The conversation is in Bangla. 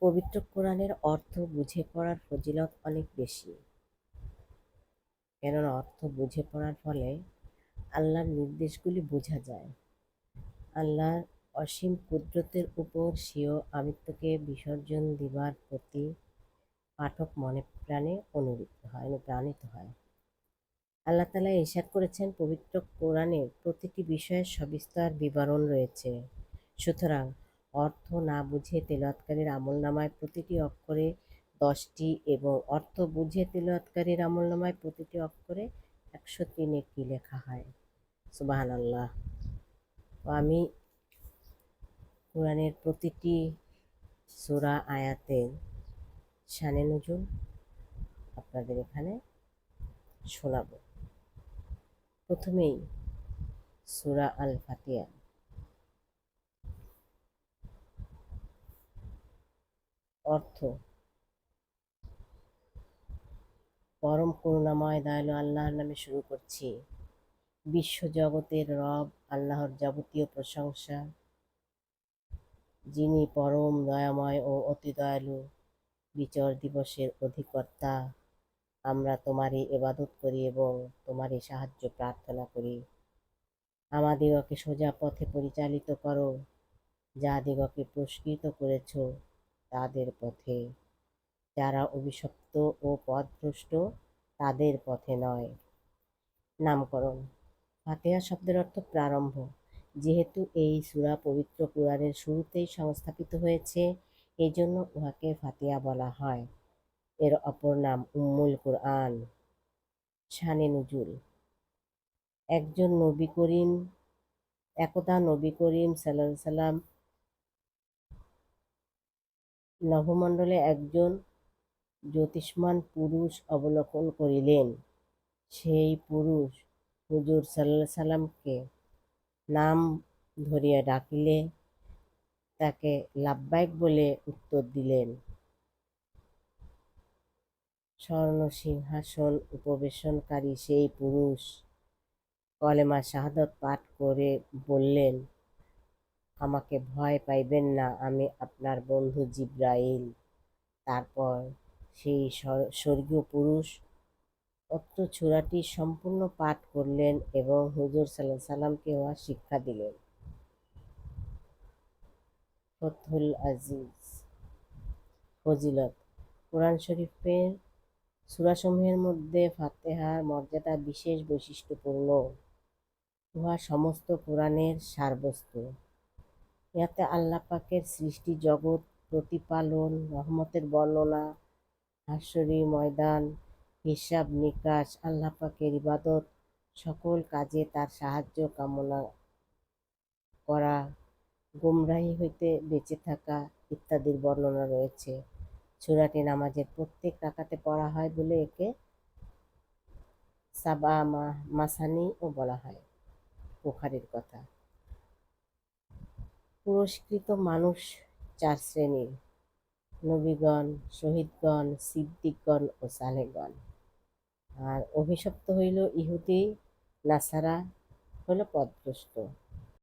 পবিত্র কোরআনের অর্থ বুঝে পড়ার ফজিলত অনেক বেশি। কেননা অর্থ বুঝে পড়ার ফলে আল্লাহর নির্দেশগুলি বোঝা যায়। আল্লাহর অসীম কুদরতের উপর স্বীয় আমিত্বকে বিসর্জন দিবার প্রতি পাঠক মনে প্রাণে অনুপ্রাণিত হয়। আল্লাহ তাআলা ইরশাদ করেছেন, পবিত্র কোরআনের প্রতিটি বিষয়ের সবিস্তার বিবরণ রয়েছে। সুতরাং অর্থ না বুঝে তেলাওয়াতকারীর আমলনামায় প্রতিটি অক্ষরে 10টি এবং অর্থ বুঝে তেলাওয়াতকারীর আমলনামায় প্রতিটি অক্ষরে 103 নেকি লেখা হয়। সুবহানাল্লাহ। তো আমি কোরআনের প্রতিটি সূরা আয়াতের শানে নুজুল আপনাদের এখানে শোনাবো। প্রথমেই সূরা আল ফাতিহা। অর্থ: পরম করুণাময় দয়ালু আল্লাহর নামে শুরু করছি। বিশ্বজগতের রব আল্লাহর যাবতীয় প্রশংসা, যিনি পরম দয়াময় ও অতি দয়ালু। বিচার দিবসের অধিকর্তা, আমরা তোমারই ইবাদত করি এবং তোমারই সাহায্য প্রার্থনা করি। আমাদিগকে সোজা পথে পরিচালিত করো, যাদিগকে পুরস্কৃত করেছ তাদের পথে, যারা অভিশপ্ত ও পথভ্রষ্ট তাদের পথে নয়। নামকরণ: ফাতিহা শব্দের অর্থ প্রারম্ভ। যেহেতু এই সূরা পবিত্র কুরআনের শুরুতেই সংস্থাপিত হয়েছে, এজন্য উহাকে ফাতিহা বলা হয়। এর অপর নাম উম্মুল কুরআন। শানে নুজুল: একদা নবী করিম সাল্লাল্লাহু নভমণ্ডলে একজন জ্যোতিষ্মান পুরুষ অবলোকন করিলেন। সেই পুরুষ হুজুর সাল্লাল্লাহু নাম ধরিয়া ডাকিলে তাকে লাব্বাইক বলে উত্তর দিলেন। স্বর্ণ সিংহাসন উপবেশনকারী সেই পুরুষ কলেমা শাহাদাত পাঠ করে বললেন, আমাকে ভয় পাইবেন না, আমি আপনার বন্ধু জিবরাইল। তারপর সেই স্বর্গীয় পুরুষ উক্ত সূরাটি সম্পূর্ণ পাঠ করলেন এবং হুজুর সাল্লাল্লাহু উহা শিক্ষা দিলেন। ফতহুল আজিজ। ফজিলত: কুরআন শরীফের সূরাসমূহের মধ্যে ফাতিহার মর্যাদা বিশেষ বৈশিষ্ট্যপূর্ণ। উহা সমস্ত কুরআনের সারবস্তু। ইহাতে আল্লাহ পাকের সৃষ্টি জগৎ প্রতিপালন, রহমতের বর্ণনা, হাশরি ময়দান, হিসাব নিকাশ, আল্লাহ পাকের ইবাদত, সকল কাজে তার সাহায্য কামনা করা, গুমরাহি হইতে বেঁচে থাকা ইত্যাদির বর্ণনা রয়েছে। সূরাটি নামাজের প্রত্যেক রাকাতে পড়া হয় বলে একে সাবা মাসানি-ও বলা হয়। বুখারীর কথা। পুরস্কৃত মানুষ 4 শ্রেণীর: নবীগণ, শহীদগণ, সিদ্দিকগণ ও সালেহগণ। আর অভিশপ্ত হইল ইহুদি, নাসারা হইল পথভ্রষ্ট।